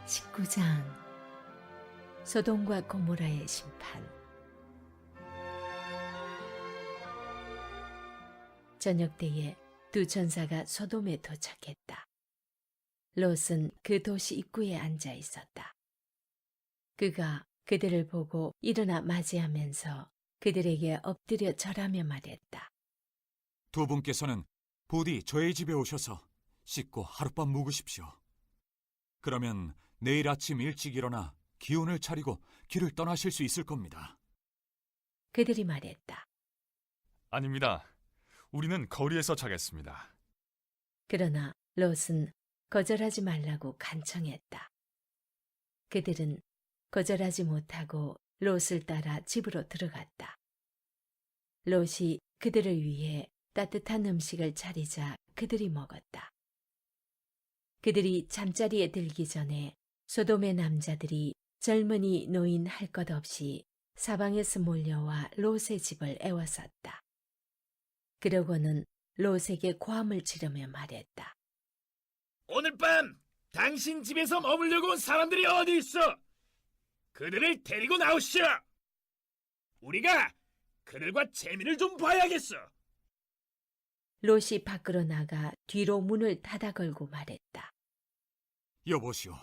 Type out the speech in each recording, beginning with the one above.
19장 소돔과 고모라의 심판. 저녁 때에 두 천사가 소돔에 도착했다. 롯은 그 도시 입구에 앉아 있었다. 그가 그들을 보고 일어나 맞이하면서 그들에게 엎드려 절하며 말했다. 두 분께서는 부디 저희 집에 오셔서 씻고 하룻밤 묵으십시오. 그러면 내일 아침 일찍 일어나 기운을 차리고 길을 떠나실 수 있을 겁니다. 그들이 말했다. 아닙니다. 우리는 거리에서 자겠습니다. 그러나 롯은 거절하지 말라고 간청했다. 그들은 거절하지 못하고 롯을 따라 집으로 들어갔다. 롯이 그들을 위해 따뜻한 음식을 차리자 그들이 먹었다. 그들이 잠자리에 들기 전에 소돔의 남자들이 젊은이 노인 할 것 없이 사방에서 몰려와 롯의 집을 애워쌌다. 그러고는 롯에게 고함을 지르며 말했다. 오늘 밤 당신 집에서 머물려고 온 사람들이 어디 있어? 그들을 데리고 나오시오. 우리가 그들과 재미를 좀 봐야겠어. 롯이 밖으로 나가 뒤로 문을 닫아 걸고 말했다. 여보시오,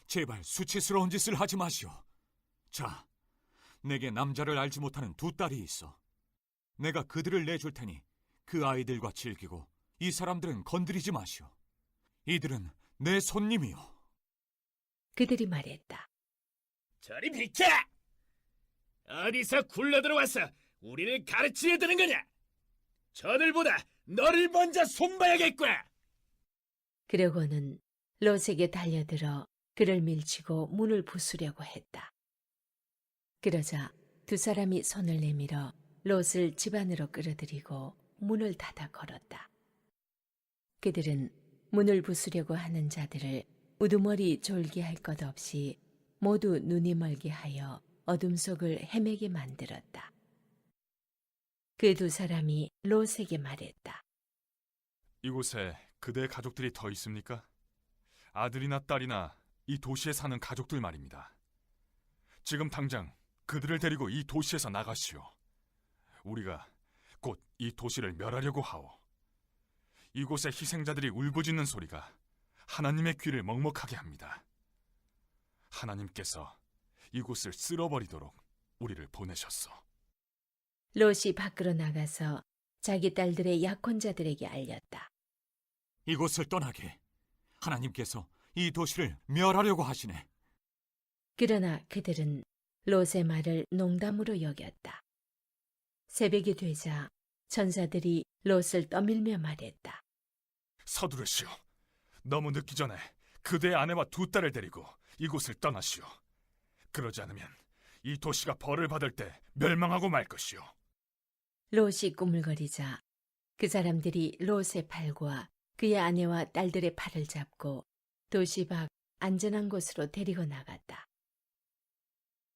제발 수치스러운 짓을 하지 마시오. 자, 내게 남자를 알지 못하는 두 딸이 있어. 내가 그들을 내줄 테니 그 아이들과 즐기고 이 사람들은 건드리지 마시오. 이들은 내 손님이요. 그들이 말했다. 저리 비켜! 어디서 굴러들어와서 우리를 가르치려 드는 거냐? 저들보다 너를 먼저 손봐야겠구나. 그러고는 롯에게 달려들어 그를 밀치고 문을 부수려고 했다. 그러자 두 사람이 손을 내밀어 롯을 집 안으로 끌어들이고 문을 닫아 걸었다. 그들은 문을 부수려고 하는 자들을 우두머리 졸게 할 것 없이 모두 눈이 멀게 하여 어둠 속을 헤매게 만들었다. 그 두 사람이 롯에게 말했다. 이곳에 그대의 가족들이 더 있습니까? 아들이나 딸이나 이 도시에 사는 가족들 말입니다. 지금 당장 그들을 데리고 이 도시에서 나가시오. 우리가 곧 이 도시를 멸하려고 하오. 이곳의 희생자들이 울부짖는 소리가 하나님의 귀를 먹먹하게 합니다. 하나님께서 이곳을 쓸어버리도록 우리를 보내셨소. 롯이 밖으로 나가서 자기 딸들의 약혼자들에게 알렸다. 이곳을 떠나게. 하나님께서 이 도시를 멸하려고 하시네. 그러나 그들은 롯의 말을 농담으로 여겼다. 새벽이 되자 천사들이 롯을 떠밀며 말했다. 서두르시오. 너무 늦기 전에 그대의 아내와 두 딸을 데리고 이곳을 떠나시오. 그러지 않으면 이 도시가 벌을 받을 때 멸망하고 말 것이오. 롯이 꾸물거리자 그 사람들이 롯의 팔과 그의 아내와 딸들의 팔을 잡고 도시 밖 안전한 곳으로 데리고 나갔다.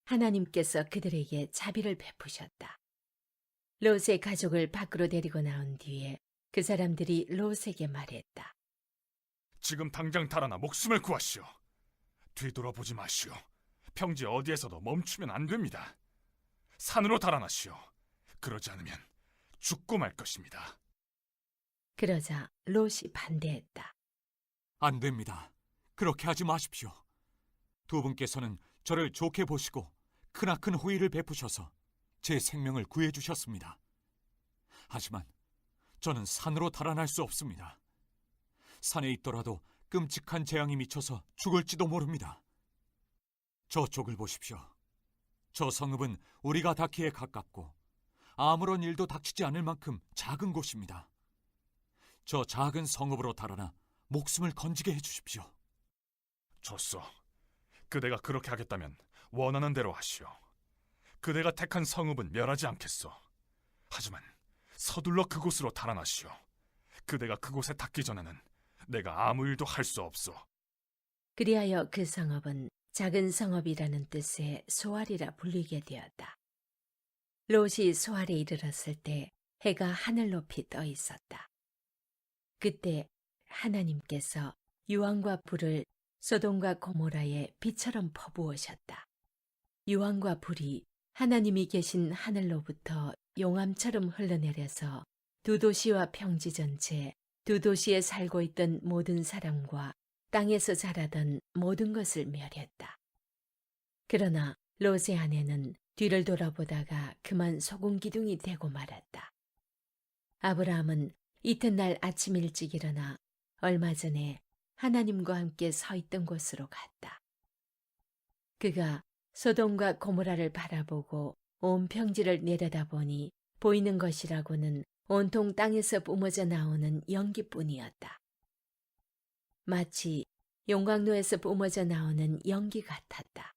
하나님께서 그들에게 자비를 베푸셨다. 롯의 가족을 밖으로 데리고 나온 뒤에 그 사람들이 롯에게 말했다. 지금 당장 달아나 목숨을 구하시오. 뒤돌아보지 마시오. 평지 어디에서도 멈추면 안 됩니다. 산으로 달아나시오. 그러지 않으면 죽고 말 것입니다. 그러자 롯이 반대했다. 안 됩니다. 그렇게 하지 마십시오. 두 분께서는 저를 좋게 보시고 크나큰 호의를 베푸셔서 제 생명을 구해주셨습니다. 하지만 저는 산으로 달아날 수 없습니다. 산에 있더라도 끔찍한 재앙이 미쳐서 죽을지도 모릅니다. 저쪽을 보십시오. 저 성읍은 우리가 닿기에 가깝고 아무런 일도 닥치지 않을 만큼 작은 곳입니다. 저 작은 성읍으로 달아나 목숨을 건지게 해주십시오. 좋소. 그대가 그렇게 하겠다면 원하는 대로 하시오. 그대가 택한 성읍은 멸하지 않겠소. 하지만 서둘러 그곳으로 달아나시오. 그대가 그곳에 닿기 전에는 내가 아무 일도 할 수 없소. 그리하여 그 성읍은 작은 성읍이라는 뜻의 소알이라 불리게 되었다. 롯이 소알에 이르렀을 때 해가 하늘 높이 떠 있었다. 그때 하나님께서 유황과 불을 소돔과 고모라에 비처럼 퍼부으셨다. 유황과 불이 하나님이 계신 하늘로부터 용암처럼 흘러내려서 두 도시와 평지 전체, 두 도시에 살고 있던 모든 사람과 땅에서 자라던 모든 것을 멸했다. 그러나 롯의 아내는 뒤를 돌아보다가 그만 소금 기둥이 되고 말았다. 아브라함은 이튿날 아침 일찍 일어나 얼마 전에 하나님과 함께 서 있던 곳으로 갔다. 그가 소돔과 고모라를 바라보고 온 평지를 내려다보니 보이는 것이라고는 온통 땅에서 뿜어져 나오는 연기뿐이었다. 마치 용광로에서 뿜어져 나오는 연기 같았다.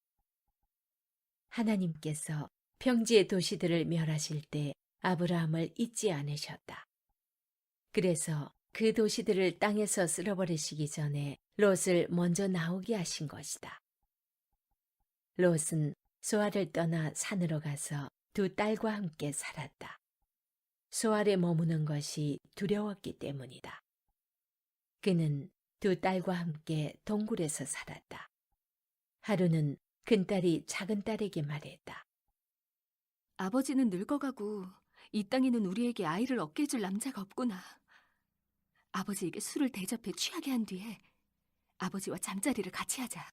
하나님께서 평지의 도시들을 멸하실 때 아브라함을 잊지 않으셨다. 그래서 그 도시들을 땅에서 쓸어버리시기 전에 롯을 먼저 나오게 하신 것이다. 롯은 소알을 떠나 산으로 가서 두 딸과 함께 살았다. 소알에 머무는 것이 두려웠기 때문이다. 그는 두 딸과 함께 동굴에서 살았다. 하루는 큰딸이 작은딸에게 말했다. 아버지는 늙어가고 이 땅에는 우리에게 아이를 얻게 해줄 남자가 없구나. 아버지에게 술을 대접해 취하게 한 뒤에 아버지와 잠자리를 같이 하자.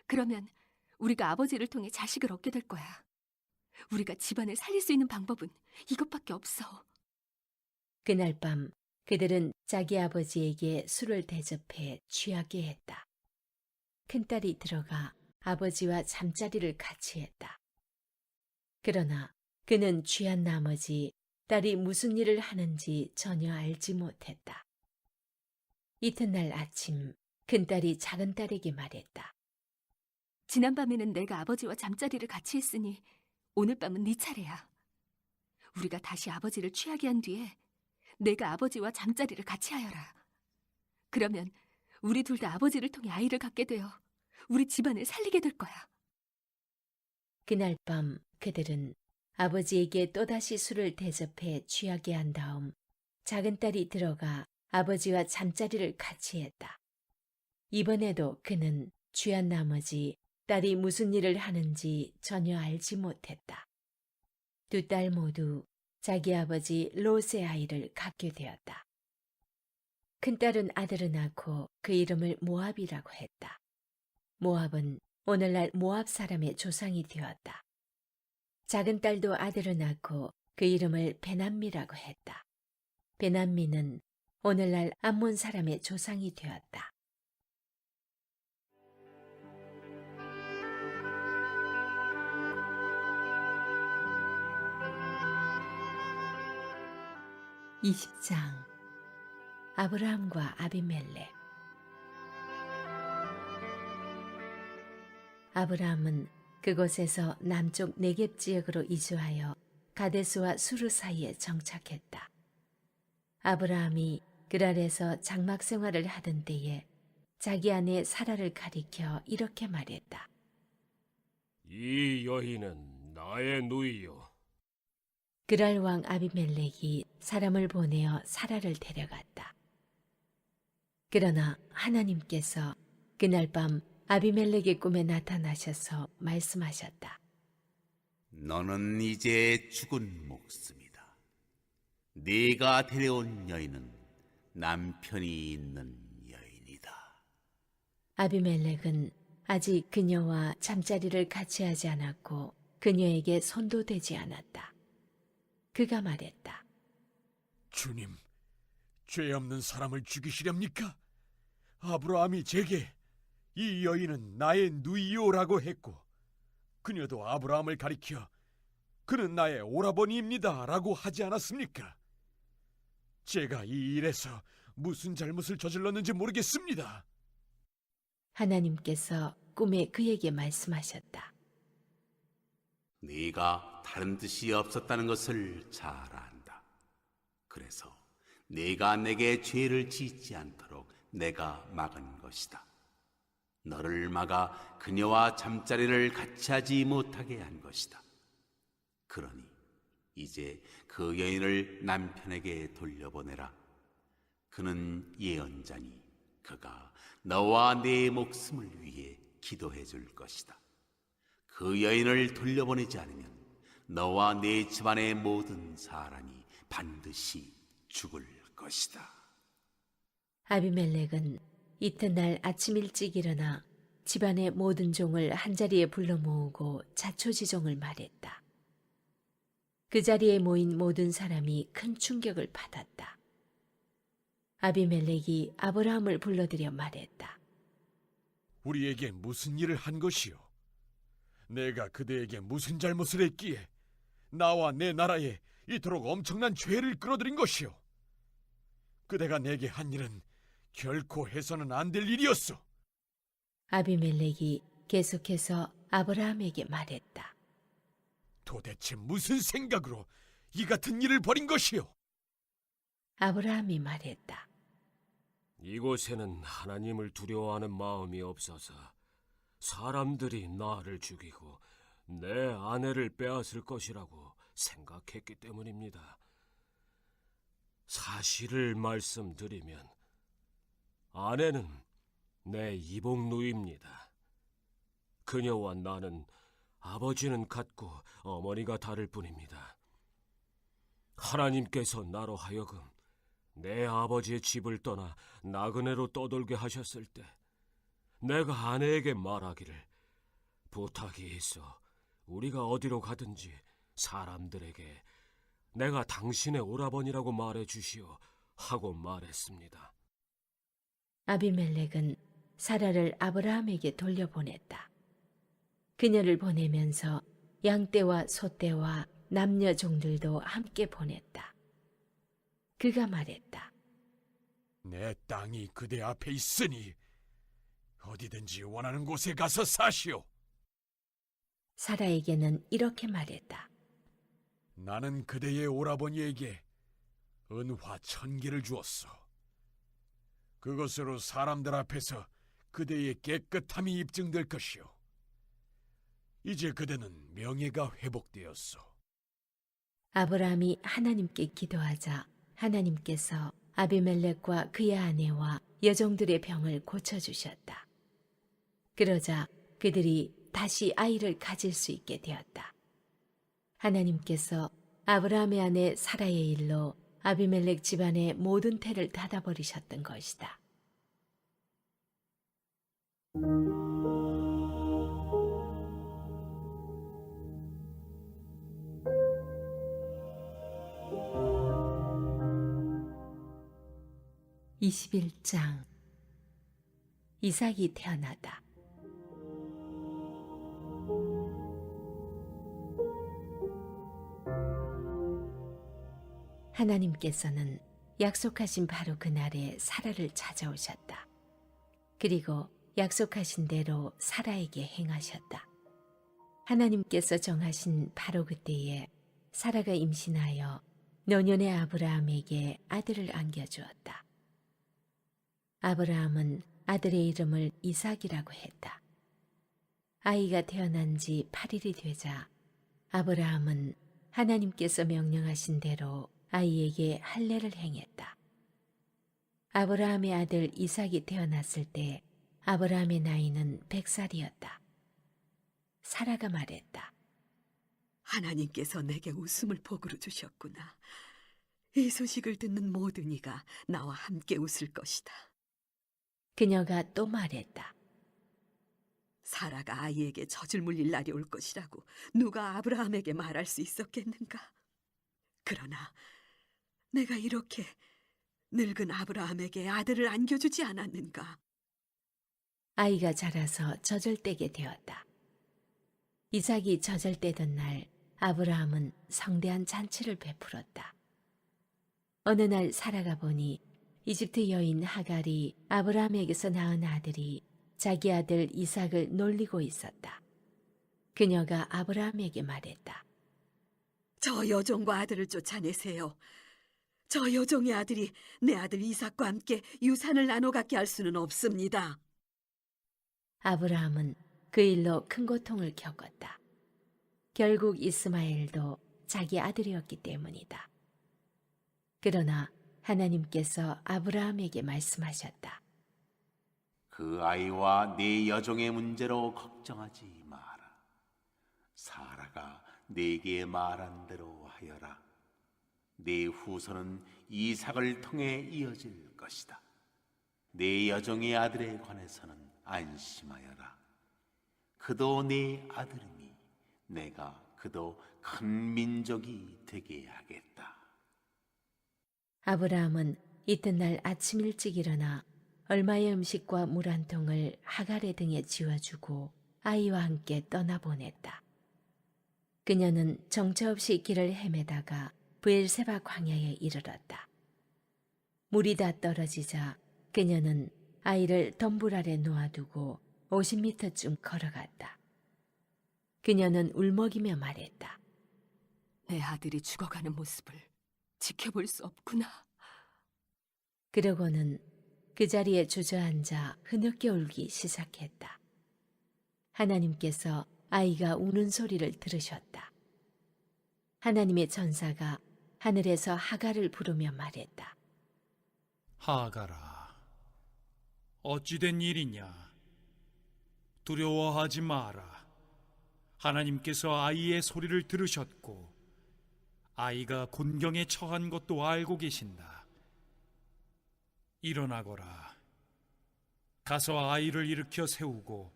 그러면 우리가 아버지를 통해 자식을 얻게 될 거야. 우리가 집안을 살릴 수 있는 방법은 이것밖에 없어. 그날 밤 그들은 자기 아버지에게 술을 대접해 취하게 했다. 큰딸이 들어가 아버지와 잠자리를 같이 했다. 그러나 그는 취한 나머지 딸이 무슨 일을 하는지 전혀 알지 못했다. 이튿날 아침 큰딸이 작은딸에게 말했다. 지난밤에는 내가 아버지와 잠자리를 같이 했으니 오늘 밤은 네 차례야. 우리가 다시 아버지를 취하게 한 뒤에 내가 아버지와 잠자리를 같이 하여라. 그러면 우리 둘 다 아버지를 통해 아이를 갖게 되어 우리 집안을 살리게 될 거야. 그날 밤 그들은 아버지에게 또다시 술을 대접해 취하게 한 다음 작은딸이 들어가 아버지와 잠자리를 같이 했다. 이번에도 그는 취한 나머지 딸이 무슨 일을 하는지 전혀 알지 못했다. 두 딸 모두 자기 아버지 롯의 아이를 갖게 되었다. 큰딸은 아들을 낳고 그 이름을 모압이라고 했다. 모압은 오늘날 모압 사람의 조상이 되었다. 작은 딸도 아들을 낳고 그 이름을 베남미라고 했다. 베남미는 오늘날 암몬 사람의 조상이 되었다. (20장) 아브라함과 아비멜렉. 아브라함은 그곳에서 남쪽 네겝 지역으로 이주하여 가데스와 수르 사이에 정착했다. 아브라함이 그랄에서 장막 생활을 하던 때에 자기 아내 사라를 가리켜 이렇게 말했다. 이 여인은 나의 누이요. 그랄 왕 아비멜렉이 사람을 보내어 사라를 데려갔다. 그러나 하나님께서 그날 밤 아비멜렉의 꿈에 나타나셔서 말씀하셨다. 너는 이제 죽은 목숨이다. 네가 데려온 여인은 남편이 있는 여인이다. 아비멜렉은 아직 그녀와 잠자리를 같이 하지 않았고 그녀에게 손도 대지 않았다. 그가 말했다. 주님, 죄 없는 사람을 죽이시렵니까? 아브라함이 제게 이 여인은 나의 누이요라고 했고 그녀도 아브라함을 가리켜 그는 나의 오라버니입니다 라고 하지 않았습니까? 제가 이 일에서 무슨 잘못을 저질렀는지 모르겠습니다. 하나님께서 꿈에 그에게 말씀하셨다. 네가 다른 뜻이 없었다는 것을 잘 안다. 그래서 네가 내게 죄를 짓지 않도록 내가 막은 것이다. 너를 막아 그녀와 잠자리를 같이 하지 못하게 한 것이다. 그러니 이제 그 여인을 남편에게 돌려보내라. 그는 예언자니 그가 너와 내 목숨을 위해 기도해 줄 것이다. 그 여인을 돌려보내지 않으면 너와 네 집안의 모든 사람이 반드시 죽을 것이다. 아비멜렉은 이튿날 아침 일찍 일어나 집안의 모든 종을 한자리에 불러 모으고 자초지종을 말했다. 그 자리에 모인 모든 사람이 큰 충격을 받았다. 아비멜렉이 아브라함을 불러들여 말했다. 우리에게 무슨 일을 한 것이요? 내가 그대에게 무슨 잘못을 했기에 나와 내 나라에 이토록 엄청난 죄를 끌어들인 것이요? 그대가 내게 한 일은 결코 해서는 안 될 일이었소. 아비멜렉이 계속해서 아브라함에게 말했다. 도대체 무슨 생각으로 이 같은 일을 벌인 것이요? 아브라함이 말했다. 이곳에는 하나님을 두려워하는 마음이 없어서 사람들이 나를 죽이고 내 아내를 빼앗을 것이라고 생각했기 때문입니다. 사실을 말씀드리면 아내는 내 이복 누이입니다. 그녀와 나는 아버지는 같고 어머니가 다를 뿐입니다. 하나님께서 나로 하여금 내 아버지의 집을 떠나 나그네로 떠돌게 하셨을 때 내가 아내에게 말하기를 부탁이 있어 우리가 어디로 가든지 사람들에게 내가 당신의 오라버니라고 말해 주시오 하고 말했습니다. 아비멜렉은 사라를 아브라함에게 돌려보냈다. 그녀를 보내면서 양떼와 소떼와 남녀 종들도 함께 보냈다. 그가 말했다. 내 땅이 그대 앞에 있으니 어디든지 원하는 곳에 가서 사시오. 사라에게는 이렇게 말했다. 나는 그대의 오라버니에게 은화 1000개를 주었소. 그것으로 사람들 앞에서 그대의 깨끗함이 입증될 것이오. 이제 그대는 명예가 회복되었소. 아브라함이 하나님께 기도하자 하나님께서 아비멜렉과 그의 아내와 여종들의 병을 고쳐주셨다. 그러자 그들이 다시 아이를 가질 수 있게 되었다. 하나님께서 아브라함의 아내 사라의 일로 아비멜렉 집안의 모든 태를 닫아버리셨던 것이다. (21장) 이삭이 태어나다. 하나님께서는 약속하신 바로 그날에 사라를 찾아오셨다. 그리고 약속하신 대로 사라에게 행하셨다. 하나님께서 정하신 바로 그때에 사라가 임신하여 노년의 아브라함에게 아들을 안겨주었다. 아브라함은 아들의 이름을 이삭이라고 했다. 아이가 태어난 지 8일이 되자 아브라함은 하나님께서 명령하신 대로 아이에게 할례를 행했다. 아브라함의 아들 이삭이 태어났을 때 아브라함의 나이는 100살이었다. 사라가 말했다. 하나님께서 내게 웃음을 복으로 주셨구나. 이 소식을 듣는 모든 이가 나와 함께 웃을 것이다. 그녀가 또 말했다. 사라가 아이에게 젖을 물릴 날이 올 것이라고 누가 아브라함에게 말할 수 있었겠는가? 그러나 내가 이렇게 늙은 아브라함에게 아들을 안겨주지 않았는가? 아이가 자라서 젖을떼게 되었다. 이삭이 젖을떼던 날 아브라함은 성대한 잔치를 베풀었다. 어느 날 사라가 보니 이집트 여인 하갈이 아브라함에게서 낳은 아들이 자기 아들 이삭을 놀리고 있었다. 그녀가 아브라함에게 말했다. 저 여종과 아들을 쫓아내세요. 저 여종의 아들이 내 아들 이삭과 함께 유산을 나눠 갖게 할 수는 없습니다. 아브라함은 그 일로 큰 고통을 겪었다. 결국 이스마엘도 자기 아들이었기 때문이다. 그러나 하나님께서 아브라함에게 말씀하셨다. 그 아이와 네 여종의 문제로 걱정하지 마라. 사라가 네게 말한 대로 하여라. 네 후손은 이삭을 통해 이어질 것이다. 네 여종의 아들에 관해서는 안심하여라. 그도 네 아들이니 내가 그도 큰 민족이 되게 하겠다. 아브라함은 이튿날 아침 일찍 일어나 얼마의 음식과 물 한 통을 하갈의 등에 지어주고 아이와 함께 떠나보냈다. 그녀는 정처 없이 길을 헤매다가 브엘세바 광야에 이르렀다. 물이 다 떨어지자 그녀는 아이를 덤불 아래 놓아두고 50미터쯤 걸어갔다. 그녀는 울먹이며 말했다. 내 아들이 죽어가는 모습을 지켜볼 수 없구나. 그러고는 그 자리에 주저앉아 흐느껴 울기 시작했다. 하나님께서 아이가 우는 소리를 들으셨다. 하나님의 전사가 하늘에서 하갈을 부르며 말했다. 하갈아, 어찌된 일이냐? 두려워하지 마라. 하나님께서 아이의 소리를 들으셨고 아이가 곤경에 처한 것도 알고 계신다. 일어나거라. 가서 아이를 일으켜 세우고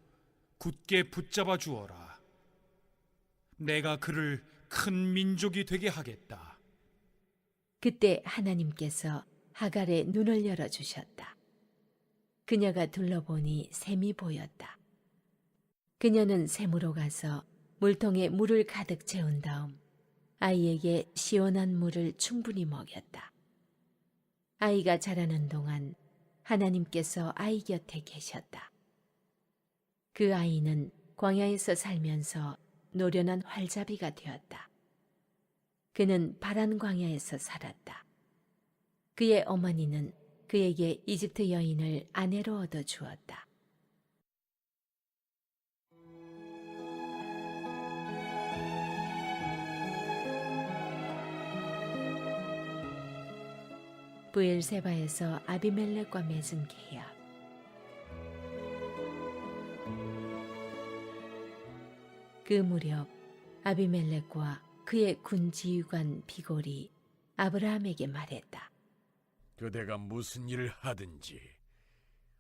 굳게 붙잡아 주어라. 내가 그를 큰 민족이 되게 하겠다. 그때 하나님께서 하갈의 눈을 열어주셨다. 그녀가 둘러보니 샘이 보였다. 그녀는 샘으로 가서 물통에 물을 가득 채운 다음 아이에게 시원한 물을 충분히 먹였다. 아이가 자라는 동안 하나님께서 아이 곁에 계셨다. 그 아이는 광야에서 살면서 노련한 활잡이가 되었다. 그는 파란 광야에서 살았다. 그의 어머니는 그에게 이집트 여인을 아내로 얻어 주었다. 브엘세바에서 아비멜렉과 맺은 계약. 그 무렵 아비멜렉과 그의 군 지휘관 비골이 아브라함에게 말했다. 그대가 무슨 일을 하든지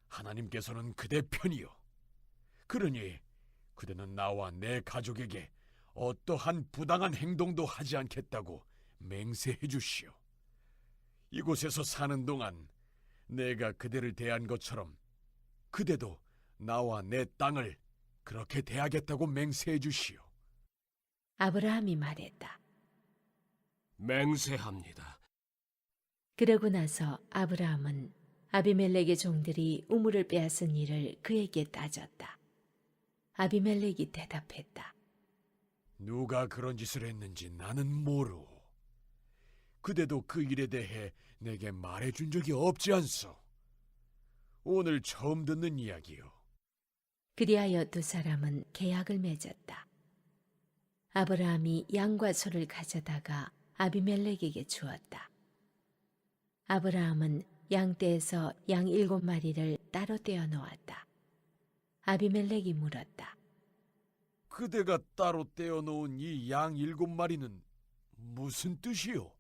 하나님께서는 그대 편이요. 그러니 그대는 나와 내 가족에게 어떠한 부당한 행동도 하지 않겠다고 맹세해 주시오. 이곳에서 사는 동안 내가 그대를 대한 것처럼 그대도 나와 내 땅을 그렇게 대하겠다고 맹세해 주시오. 아브라함이 말했다. 맹세합니다. 그러고 나서 아브라함은 아비멜렉의 종들이 우물을 빼앗은 일을 그에게 따졌다. 아비멜렉이 대답했다. 누가 그런 짓을 했는지 나는 모르오. 그대도 그 일에 대해 내게 말해준 적이 없지 않소. 오늘 처음 듣는 이야기요. 그리하여 두 사람은 계약을 맺었다. 아브라함이 양과 소를 가져다가 아비멜렉에게 주었다. 아브라함은 양떼에서 양 7마리를 따로 떼어 놓았다. 아비멜렉이 물었다. 그대가 따로 떼어 놓은 이 양 7마리는 무슨 뜻이요?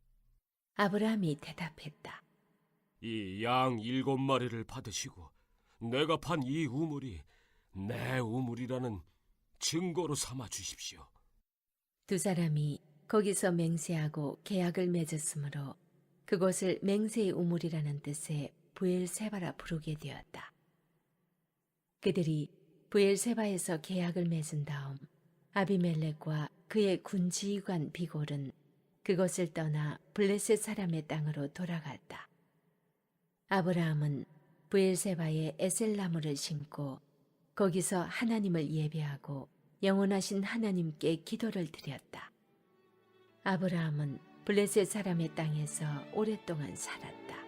아브라함이 대답했다. 이 양 7마리를 받으시고 내가 판 이 우물이 내 우물이라는 증거로 삼아 주십시오. 두 사람이 거기서 맹세하고 계약을 맺었으므로 그곳을 맹세의 우물이라는 뜻의 브엘세바라 부르게 되었다. 그들이 브엘세바에서 계약을 맺은 다음 아비멜렉과 그의 군 지휘관 비골은 그것을 떠나 블레셋 사람의 땅으로 돌아갔다. 아브라함은 브엘세바에 에셀나무를 심고 거기서 하나님을 예배하고 영원하신 하나님께 기도를 드렸다. 아브라함은 블레셋 사람의 땅에서 오랫동안 살았다.